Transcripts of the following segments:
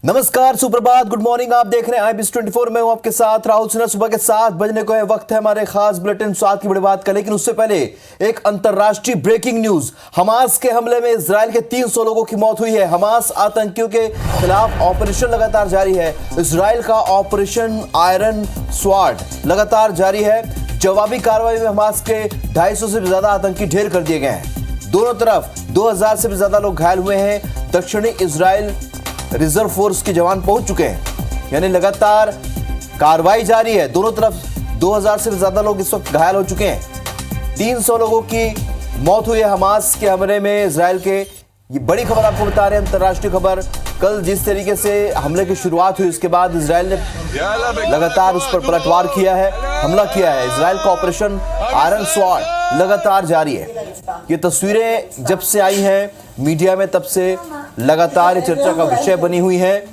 नमस्कार, सुप्रभात, good morning. आप देख रहे हैं IBC 24। मैं हूं आपके साथ राहुल सिन्हा। सुबह के 7 बजने को है, वक्त है हमारे खास बुलेटिन स्वाद की बड़ी बात का। लेकिन उससे पहले एक अंतर्राष्ट्रीय ब्रेकिंग न्यूज। हमास के हमले में इजराइल के 300 लोगों की मौत हुई है। हमास आतंकियों के खिलाफ ऑपरेशन लगातार जारी है। इजराइल का ऑपरेशन आयरन स्वॉर्ड लगातार जारी है। जवाबी कार्रवाई में हमास के 250 से भी ज्यादा आतंकी ढेर कर दिए गए हैं। दोनों तरफ 2000 से भी ज्यादा लोग घायल हुए हैं। दक्षिणी इजराइल रिजर्व फोर्स के जवान पहुंच चुके हैं, यानी लगातार कार्रवाई जारी है। दोनों तरफ 2000 से भी ज्यादा लोग इस वक्त घायल हो चुके हैं। 300 लोगों की मौत हुई है हमास के हमले में इजराइल के। ये बड़ी खबर आपको बता रहे हैं, अंतर्राष्ट्रीय खबर। कल जिस तरीके से हमले की शुरुआत हुई, उसके बाद इजराइल ने लगातार उस पर पलटवार किया है, हमला किया है। इजराइल का ऑपरेशन आयरन स्वॉर्ड लगातार जारी है। ये तस्वीरें जब से आई हैं मीडिया में, तब से लगातार चर्चा का विषय बनी हुई है।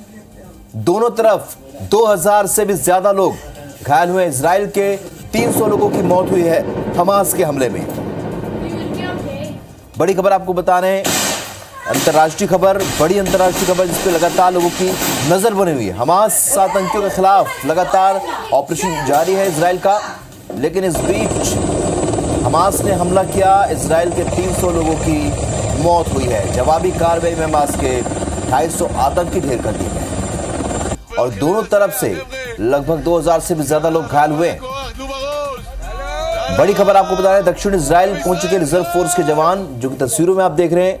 दोनों तरफ 2000 से भी ज्यादा लोग घायल हुए। इजराइल के 300 लोगों की मौत हुई है हमास के हमले में। बड़ी खबर आपको बता रहे हैं, अंतर्राष्ट्रीय खबर, बड़ी अंतर्राष्ट्रीय खबर जिस पे लगातार लोगों की नजर बनी हुई है। हमास आतंकियों के खिलाफ लगातार ऑपरेशन जारी है इजराइल का। लेकिन इस बीच हमास ने हमला किया, इजराइल के 300 लोगों की मौत हुई है। जवाबी कार्रवाई में हमास के 250 आतंकी ढेर कर दिए गए और दोनों तरफ से लगभग 2000 से भी ज्यादा लोग घायल हुए। बड़ी खबर आपको बता रहे हैं, दक्षिण इजराइल पहुंच चुके रिजर्व फोर्स के जवान, जो कि तस्वीरों में आप देख रहे हैं।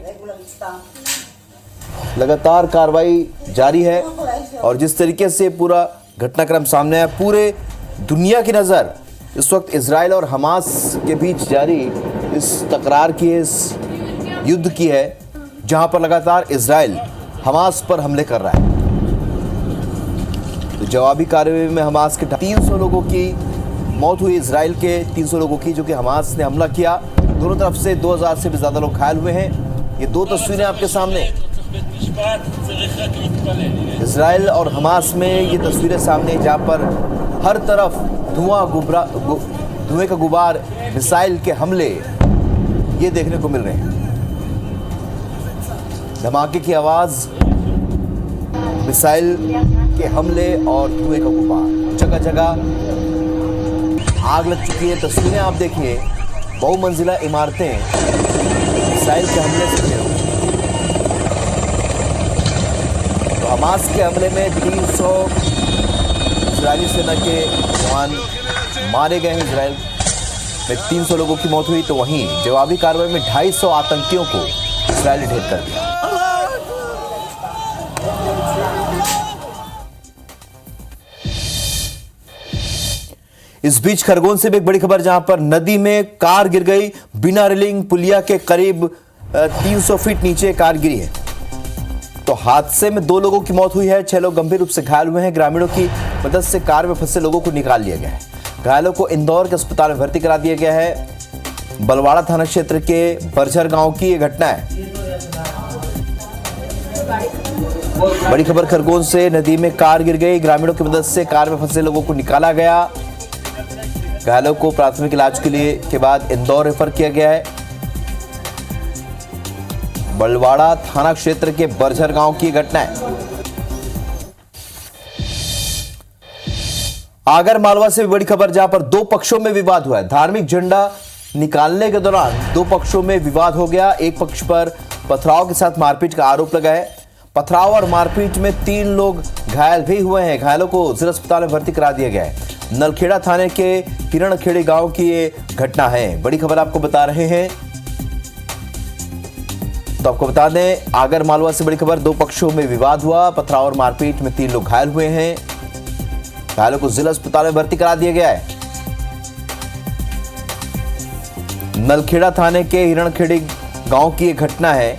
लगातार कार्रवाई जारी है और जिस तरीके से पूरा घटनाक्रम सामने है, पूरे दुनिया की नजर इस वक्त इजराइल और हमास के बीच जारी इस तकरार की, इस युद्ध की है, जहां पर लगातार इजराइल हमास पर हमले कर रहा है। तो जवाबी कार्रवाई में हमास के 300 लोगों की मौत हुई, इजराइल के 300 लोगों की, जो कि हमास ने हमला किया। दोनों तरफ से 2000 से भी ज्यादा लोग घायल हुए हैं। ये दो तस्वीरें आपके सामने, इजराइल और हमास में ये तस्वीरें सामने, जहां पर हर तरफ धुएं का गुबार, मिसाइल के हमले ये देखने को मिल रहे हैं। धमाके की आवाज, मिसाइल के हमले और धुएं का गुबार, जगह जगह आग लग चुकी है। तस्वीरें आप देखिए, बहुमंजिला इमारतें मिसाइल के हमले से घिरी हुई। तो हमास के हमले में 300 इजरायली सेना के जवान मारे गए हैं। इजराइल में 300 लोगों की मौत हुई, तो वहीं जवाबी कार्रवाई में 250 आतंकियों को इजराइल ने ढेर कर दिया। इस बीच खरगोन से भी एक बड़ी खबर, जहां पर नदी में कार गिर गई। बिना रेलिंग पुलिया के करीब 300 फीट नीचे कार गिरी है। तो हादसे में 2 लोगों की मौत हुई है, 6 लोग गंभीर रूप से घायल हुए हैं। ग्रामीणों की मदद से कार में फंसे लोगों को निकाल लिया गया है। घायलों को इंदौर के अस्पताल में भर्ती करा दिया गया है। बलवाड़ा थाना क्षेत्र के बरझर गांव की यह घटना है। बड़ी खबर खरगोन से, नदी में कार गिर गई, ग्रामीणों की मदद से कार में फंसे लोगों को निकाला गया। घायलों को प्राथमिक इलाज के बाद इंदौर रेफर किया गया है। बलवाड़ा थाना क्षेत्र के बरझर गांव की घटना है। आगर मालवा से भी बड़ी खबर, जहां पर 2 पक्षों में विवाद हुआ है। धार्मिक झंडा निकालने के दौरान 2 पक्षों में विवाद हो गया। एक पक्ष पर पथराव के साथ मारपीट का आरोप लगा है। पथराव और मारपीट में 3 लोग घायल भी हुए हैं। घायलों को जिला अस्पताल में भर्ती करा दिया गया है। नलखेड़ा थाने के हिरणखेड़ी गांव की ये घटना है। बड़ी खबर आपको बता रहे हैं, तो आपको बता दें, आगर मालवा से बड़ी खबर, 2 पक्षों में विवाद हुआ। पथराव और मारपीट में 3 लोग घायल हुए हैं। घायलों को जिला अस्पताल में भर्ती करा दिया गया है। नलखेड़ा थाने के हिरणखेड़ी गांव की यह घटना है,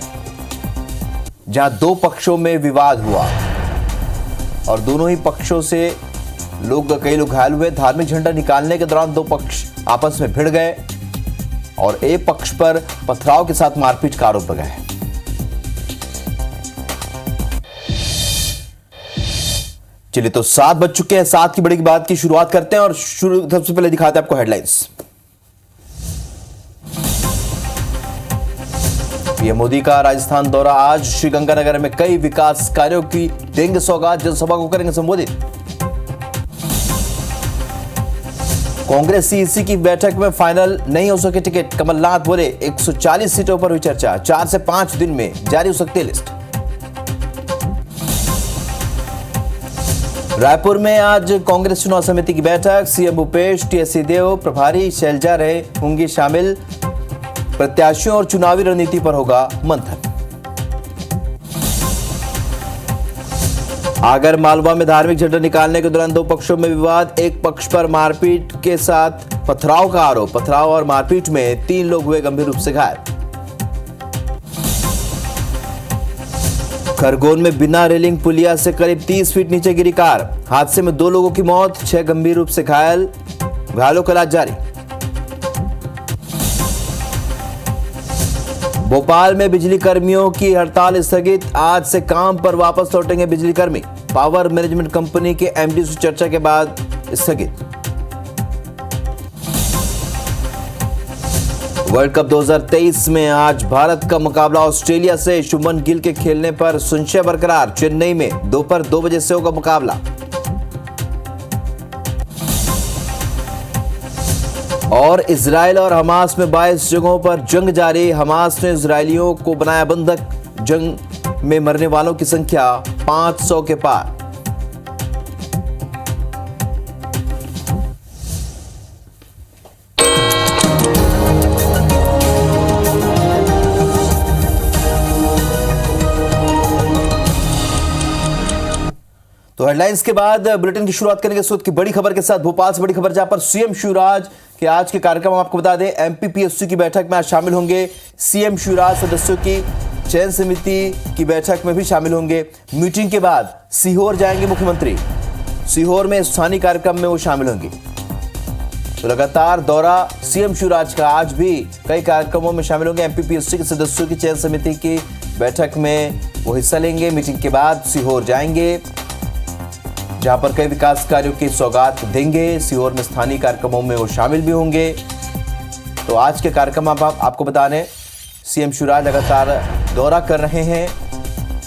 जहां 2 पक्षों में विवाद हुआ और दोनों ही पक्षों से कई लोग घायल हुए। धार्मिक झंडा निकालने के दौरान 2 पक्ष आपस में भिड़ गए और एक पक्ष पर पथराव के साथ मारपीट का आरोप लगा है। चलिए, तो 7 बज चुके हैं। 7 की बड़ी बात की शुरुआत करते हैं और सबसे पहले दिखाते हैं आपको हेडलाइंस। पीएम मोदी का राजस्थान दौरा आज। श्रीगंगानगर में कई विकास कार्यों की देंगे सौगात, जनसभा को करेंगे संबोधित। कांग्रेस सीईसी की बैठक में फाइनल नहीं हो सके टिकट, कमलनाथ बोले 140 सीटों पर हुई चर्चा, 4 से 5 दिन में जारी हो सकती है लिस्ट। रायपुर में आज कांग्रेस चुनाव समिति की बैठक, सीएम भूपेश, टीएस सिंहदेव, प्रभारी शैलजा रहे होंगी शामिल। प्रत्याशियों और चुनावी रणनीति पर होगा मंथन। आगर मालवा में धार्मिक झंडा निकालने के दौरान 2 पक्षों में विवाद, एक पक्ष पर मारपीट के साथ पथराव का आरोप। पथराव और मारपीट में 3 लोग हुए गंभीर रूप से घायल। खरगोन में बिना रेलिंग पुलिया से करीब 30 फीट नीचे गिरी कार, हादसे में 2 लोगों की मौत, 6 गंभीर रूप से घायल। घायलों का इलाज जारी। भोपाल में बिजली कर्मियों की हड़ताल स्थगित, आज से काम पर वापस लौटेंगे बिजली कर्मी। पावर मैनेजमेंट कंपनी के एमडी से चर्चा के बाद स्थगित। वर्ल्ड कप 2023 में आज भारत का मुकाबला ऑस्ट्रेलिया से। शुभमन गिल के खेलने पर संशय बरकरार, चेन्नई में दोपहर 2 बजे से होगा मुकाबला। और इजराइल और हमास में 22 जगहों पर जंग जारी, हमास ने इजरायलियों को बनाया बंधक। जंग में मरने वालों की संख्या 500 के पार। तो हेडलाइंस के बाद बुलेटिन की शुरुआत करेंगे इस वक्त की बड़ी खबर के साथ। भोपाल से बड़ी खबर जहां पर सीएम शिवराज के आज के कार्यक्रम आपको बता दें, एमपीपीएससी की बैठक में आज शामिल होंगे सीएम शिवराज। सदस्यों की चयन समिति की बैठक में भी शामिल होंगे। मीटिंग के बाद सीहोर जाएंगे मुख्यमंत्री, सीहोर में स्थानीय कार्यक्रम में वो शामिल होंगे। तो लगातार दौरा सीएम शिवराज का, आज भी कई कार्यक्रमों में शामिल होंगे। एमपीपीएससी के सदस्यों की चयन समिति की बैठक में वो हिस्सा लेंगे। मीटिंग के बाद सीहोर जाएंगे, जहां पर कई विकास कार्यों की सौगात देंगे। सीहोर में स्थानीय कार्यक्रमों में वो शामिल भी होंगे। तो आज के कार्यक्रम आपको बता दें, सीएम शिवराज लगातार दौरा कर रहे हैं।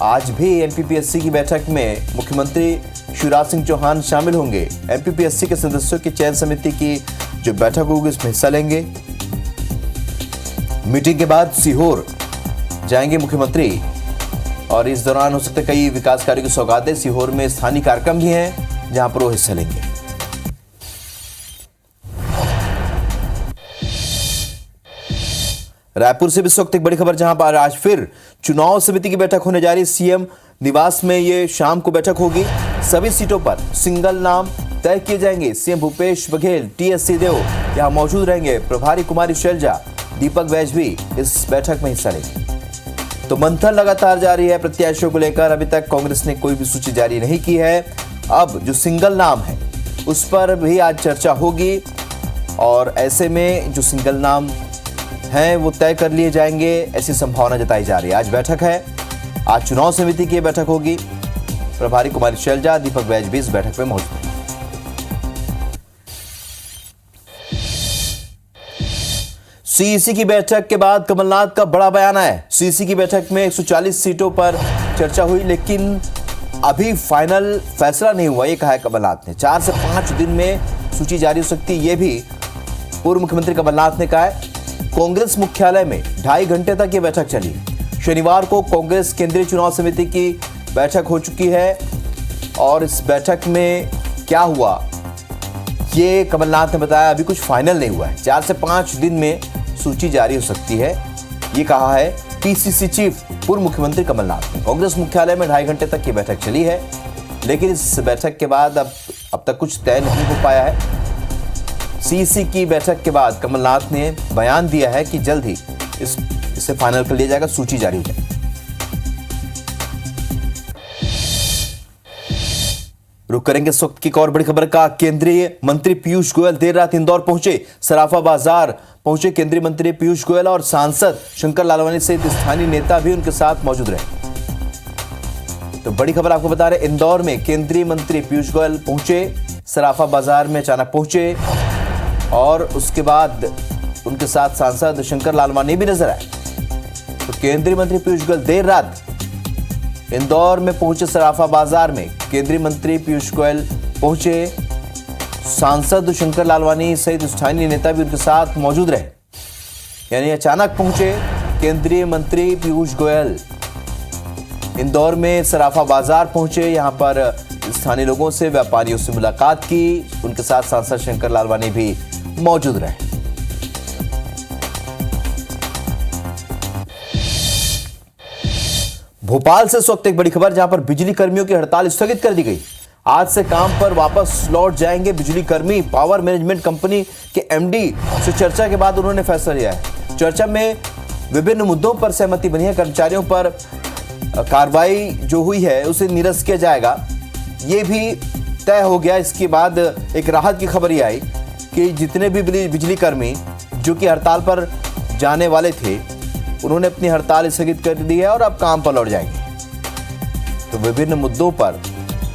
आज भी एमपीपीएससी की बैठक में मुख्यमंत्री शिवराज सिंह चौहान शामिल होंगे। एमपीपीएससी के सदस्यों की चयन समिति की जो बैठक होगी उसमें हिस्सा लेंगे। मीटिंग के बाद सीहोर जाएंगे मुख्यमंत्री और इस दौरान हो सकते कई विकास कार्यों की सौगातें। सीहोर में स्थानीय कार्यक्रम भी हैं जहां पर वो हिस्सा लेंगे। रायपुर से भी इस वक्त एक बड़ी खबर, जहां पर आज फिर चुनाव समिति की बैठक होने जा रही है। सीएम निवास में ये शाम को बैठक होगी। सभी सीटों पर सिंगल नाम तय किए जाएंगे। सीएम भूपेश बघेल, टीएस सिंहदेव यहां मौजूद रहेंगे। प्रभारी कुमारी शैलजा, दीपक बैज भी इस बैठक में हिस्सा लेंगे। तो मंथन लगातार जारी है प्रत्याशियों को लेकर। अभी तक कांग्रेस ने कोई भी सूची जारी नहीं की है। अब जो सिंगल नाम है उस पर भी आज चर्चा होगी और ऐसे में जो सिंगल नाम हैं वो तय कर लिए जाएंगे, ऐसी संभावना जताई जा रही है। आज बैठक है, आज चुनाव समिति की बैठक होगी। प्रभारी कुमारी शैलजा, दीपक बैज भी इस बैठक में मौजूद हैं। सीईसी की बैठक के बाद कमलनाथ का बड़ा बयान आया। सीईसी की बैठक में 140 सीटों पर चर्चा हुई, लेकिन अभी फाइनल फैसला नहीं हुआ, ये कहा है कमलनाथ ने। 4 से 5 दिन में सूची जारी हो सकती है, ये भी पूर्व मुख्यमंत्री कमलनाथ ने कहा है। कांग्रेस मुख्यालय में 2.5 घंटे तक ये बैठक चली। शनिवार को कांग्रेस केंद्रीय चुनाव समिति की बैठक हो चुकी है और इस बैठक में क्या हुआ ये कमलनाथ ने बताया, अभी कुछ फाइनल नहीं हुआ है। 4 से 5 दिन में सूची जारी हो सकती है, ये कहा है पीसीसी चीफ पूर्व मुख्यमंत्री कमलनाथ ने। कांग्रेस मुख्यालय में 2.5 घंटे तक ये बैठक चली है, लेकिन इस बैठक के बाद अब तक कुछ तय नहीं हो पाया है। सीईसी की बैठक के बाद कमलनाथ ने बयान दिया है कि जल्द ही इसे फाइनल कर लिया जाएगा, सूची जारी हो जाएगी। रुक करेंगे इस वक्त की एक और बड़ी खबर का। केंद्रीय मंत्री पीयूष गोयल देर रात इंदौर पहुंचे। सराफा बाजार पहुंचे केंद्रीय मंत्री पीयूष गोयल और सांसद शंकर लालवानी सहित स्थानीय नेता भी उनके साथ मौजूद रहे। तो बड़ी खबर आपको बता रहे, इंदौर में केंद्रीय मंत्री पीयूष गोयल पहुंचे, सराफा बाजार में अचानक पहुंचे और उसके बाद उनके साथ सांसद शंकर लालवानी भी नजर आए। तो केंद्रीय मंत्री पीयूष गोयल देर रात इंदौर में पहुंचे सराफा बाजार में। केंद्रीय मंत्री पीयूष गोयल पहुंचे, सांसद शंकर लालवानी सहित स्थानीय नेता भी उनके साथ मौजूद रहे। यानी अचानक पहुंचे केंद्रीय मंत्री पीयूष गोयल, इंदौर में सराफा बाजार पहुंचे, यहां पर स्थानीय लोगों से, व्यापारियों से मुलाकात की। उनके साथ सांसद शंकर लालवानी भी मौजूद रहे। भोपाल से इस वक्त एक बड़ी खबर, जहां पर बिजली कर्मियों की हड़ताल स्थगित कर दी गई। आज से काम पर वापस लौट जाएंगे बिजली कर्मी। पावर मैनेजमेंट कंपनी के एमडी से चर्चा के बाद उन्होंने फैसला लिया है। चर्चा में विभिन्न मुद्दों पर सहमति बनी है। कर्मचारियों पर कार्रवाई जो हुई है उसे निरस्त किया जाएगा, ये भी तय हो गया। इसके बाद एक राहत की खबर ये आई कि जितने भी बिजली कर्मी जो कि हड़ताल पर जाने वाले थे, उन्होंने अपनी हड़ताल स्थगित कर दी है और अब काम पर लौट जाएंगे। तो विभिन्न मुद्दों पर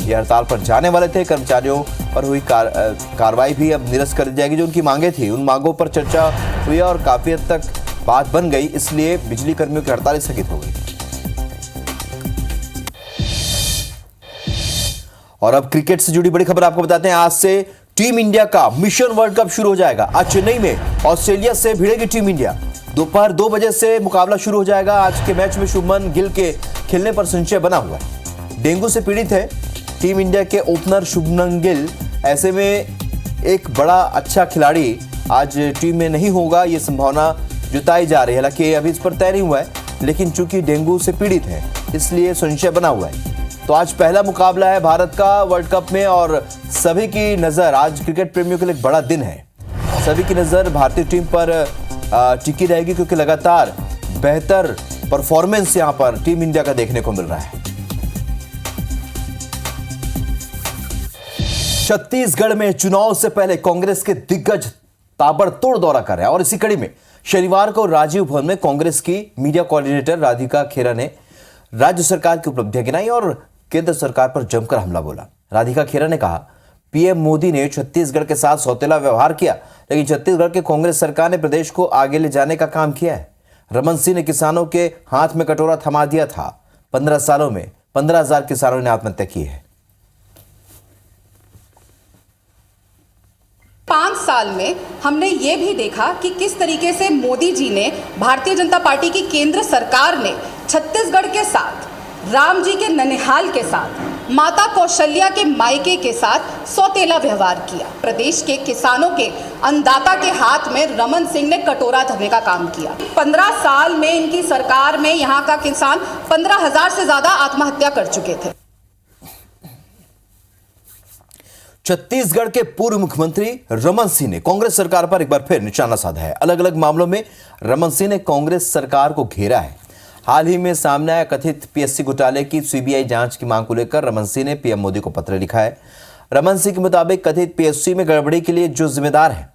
ये हड़ताल पर जाने वाले थे कर्मचारियों पर हुई कार्रवाई भी अब निरस्त कर दी जाएगी। जो उनकी मांगे थी, उन मांगों पर चर्चा हुई और काफी हद तक बात बन गई, इसलिए बिजली कर्मियों की हड़ताल स्थगित हो गई। और अब क्रिकेट से जुड़ी बड़ी खबर आपको बताते हैं। आज से टीम इंडिया का मिशन वर्ल्ड कप शुरू हो जाएगा। आज चेन्नई में ऑस्ट्रेलिया से भिड़ेगी टीम इंडिया। दोपहर 2 बजे से मुकाबला शुरू हो जाएगा। आज के मैच में शुभमन गिल के खेलने पर संशय बना हुआ है। डेंगू से पीड़ित है टीम इंडिया के ओपनर शुभमन गिल। ऐसे में एक बड़ा अच्छा खिलाड़ी आज टीम में नहीं होगा, यह संभावना जताई जा रही है। हालांकि अभी इस पर तय नहीं हुआ है, लेकिन चूंकि डेंगू से पीड़ित है इसलिए संशय बना हुआ है। तो आज पहला मुकाबला है भारत का वर्ल्ड कप में और सभी की नजर, आज क्रिकेट प्रेमियों के लिए एक बड़ा दिन है। सभी की नजर भारतीय टीम पर टिकी रहेगी, क्योंकि लगातार बेहतर परफॉर्मेंस यहां पर टीम इंडिया का देखने को मिल रहा है। छत्तीसगढ़ में चुनाव से पहले कांग्रेस के दिग्गज ताबड़तोड़ दौरा कर रहे हैं और इसी कड़ी में शनिवार को राजीव भवन में कांग्रेस की मीडिया कोऑर्डिनेटर राधिका खेरा ने राज्य सरकार की उपलब्धियां गिनाई और केंद्र सरकार पर जमकर हमला बोला। राधिका खेरा ने कहा, पीएम मोदी ने छत्तीसगढ़ के साथ सौतेला व्यवहार किया, लेकिन छत्तीसगढ़ की कांग्रेस सरकार ने प्रदेश को आगे ले जाने का काम किया है। रमन सिंह ने किसानों के हाथ में कटोरा थमा दिया था। 15 सालों में 15,000 किसानों ने आत्महत्या की है। 5 साल में हमने ये भी देखा कि किस तरीके से मोदी जी ने, भारतीय जनता पार्टी की केंद्र सरकार ने छत्तीसगढ़ के साथ, राम जी के ननिहाल के साथ, माता कौशल्या के मायके के साथ सौतेला व्यवहार किया। प्रदेश के किसानों के अन्नदाता के हाथ में रमन सिंह ने कटोरा धरने का काम किया। 15 साल में इनकी सरकार में यहाँ का किसान 15,000 से ज्यादा आत्महत्या कर चुके थे। छत्तीसगढ़ के पूर्व मुख्यमंत्री रमन सिंह ने कांग्रेस सरकार पर एक बार फिर निशाना साधा है। अलग अलग मामलों में रमन सिंह ने कांग्रेस सरकार को घेरा है। हाल ही में सामने आया कथित पीएससी घोटाले की सीबीआई जांच की मांग को लेकर रमन सिंह ने पीएम मोदी को पत्र लिखा है। रमन सिंह के मुताबिक कथित पीएससी में गड़बड़ी के लिए जो जिम्मेदार है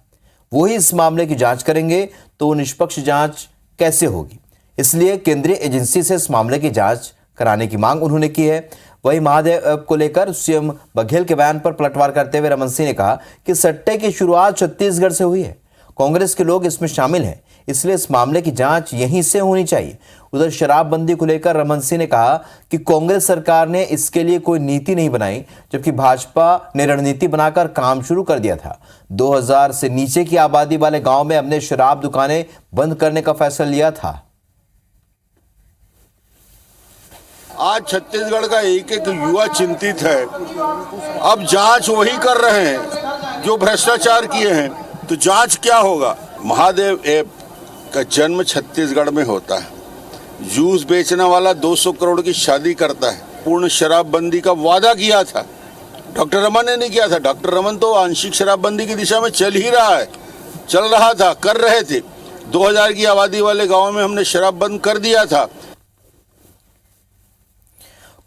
वही इस मामले की जांच करेंगे, तो निष्पक्ष जांच कैसे होगी, इसलिए केंद्रीय एजेंसी से इस मामले की जांच कराने की मांग उन्होंने की है। वही महादेव को लेकर सीएम बघेल के बयान पर पलटवार करते हुए रमन सिंह ने कहा कि सट्टे की शुरुआत छत्तीसगढ़ से हुई है, कांग्रेस के लोग इसमें शामिल हैं, इसलिए इस मामले की जांच यहीं से होनी चाहिए। उधर शराबबंदी को लेकर रमन सिंह ने कहा कि कांग्रेस सरकार ने इसके लिए कोई नीति नहीं बनाई, जबकि भाजपा ने रणनीति बनाकर काम शुरू कर दिया था। 2000 से नीचे की आबादी वाले गांव में हमने शराब दुकानें बंद करने का फैसला लिया था। आज छत्तीसगढ़ का एक एक युवा चिंतित है। अब जांच वही कर रहे हैं जो भ्रष्टाचार किए हैं, तो जांच क्या होगा। महादेव ऐप का जन्म छत्तीसगढ़ में होता है। जूस बेचने वाला 200 करोड़ की शादी करता है। पूर्ण शराबबंदी का वादा किया था, डॉक्टर रमन ने नहीं किया था। डॉक्टर रमन तो आंशिक शराबबंदी की दिशा में चल ही रहा है, चल रहा था, कर रहे थे। 2000 की आबादी वाले गाँव में हमने शराब बंद कर दिया था।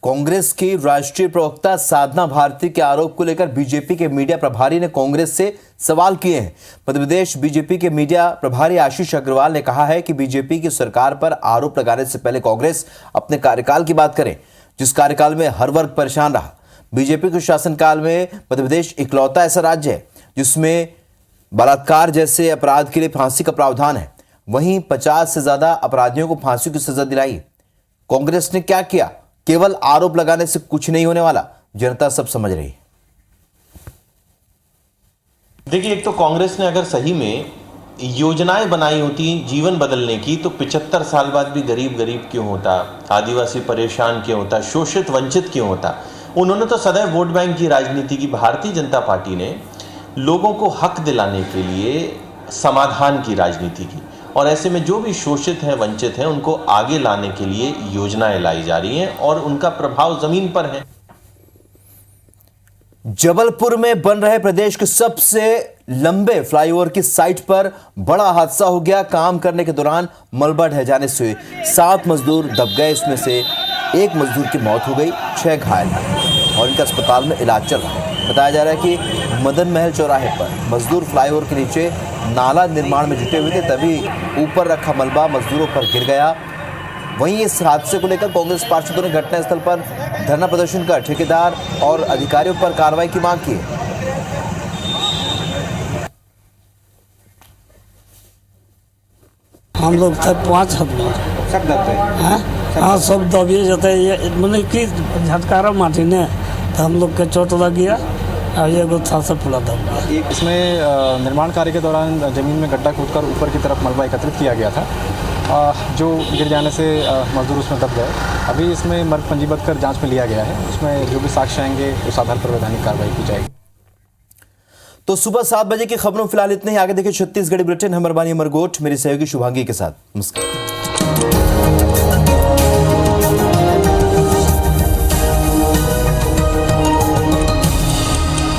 कांग्रेस की राष्ट्रीय प्रवक्ता साधना भारती के आरोप को लेकर बीजेपी के मीडिया प्रभारी ने कांग्रेस से सवाल किए हैं। मध्य प्रदेश बीजेपी के मीडिया प्रभारी आशीष अग्रवाल ने कहा है कि बीजेपी की सरकार पर आरोप लगाने से पहले कांग्रेस अपने कार्यकाल की बात करे, जिस कार्यकाल में हर वर्ग परेशान रहा। बीजेपी के शासनकाल में मध्य प्रदेश इकलौता ऐसा राज्य है जिसमें बलात्कार जैसे अपराध के लिए फांसी का प्रावधान है। वहीं 50 से ज्यादा अपराधियों को फांसी की सजा दिलाई। कांग्रेस ने क्या किया? केवल आरोप लगाने से कुछ नहीं होने वाला, जनता सब समझ रही है। देखिए, एक तो कांग्रेस ने अगर सही में योजनाएं बनाई होती जीवन बदलने की, तो 75 साल बाद भी गरीब गरीब क्यों होता, आदिवासी परेशान क्यों होता, शोषित वंचित क्यों होता। उन्होंने तो सदैव वोट बैंक की राजनीति की। भारतीय जनता पार्टी ने लोगों को हक दिलाने के लिए समाधान की राजनीति की, और ऐसे में जो भी शोषित हैं, वंचित हैं, उनको आगे लाने के लिए योजनाएं लाई जा रही हैं और उनका प्रभाव जमीन पर है। जबलपुर में बन रहे प्रदेश के सबसे लंबे फ्लाईओवर की साइट पर बड़ा हादसा हो गया। काम करने के दौरान मलबा ढह जाने से 7 मजदूर दब गए। इसमें से एक मजदूर की मौत हो गई, 6 घायल हैं और इनका अस्पताल में इलाज चल रहा है। बताया जा रहा है कि मदन महल चौराहे पर मजदूर फ्लाईओवर के नीचे नाला निर्माण में जुटे हुए थे, तभी ऊपर रखा मलबा मजदूरों पर गिर गया। वहीं इस हादसे को लेकर कांग्रेस पार्षदों ने घटनास्थल पर धरना प्रदर्शन कर ठेकेदार और अधिकारियों पर कार्रवाई की मांग की। हम लोग थे 5 लोग सब दबते हैं। हाँ, सब दबिए जाते हैं। ये मतलब कि झटकारा माटी ने तो हम लोग के चोट लग गया और ये था से पूरा दब गया। इसमें निर्माण कार्य के दौरान जमीन में गड्ढा खोदकर ऊपर की तरफ मलबा एकत्रित किया गया था, जो गिर जाने से मजदूर उसमें दब गए। अभी इसमें मर्ग पंजीबद्ध कर जांच में लिया गया है। उसमें जो भी साक्ष्य आएंगे उस आधार पर वैधानिक कार्रवाई की जाएगी। तो सुबह 7 बजे की खबरों फिलहाल इतने ही। आगे देखिए छत्तीसगढ़ी बुलेटिन। हम अमरगोट मेरी सहयोगी शुभांगी के साथ। नमस्कार।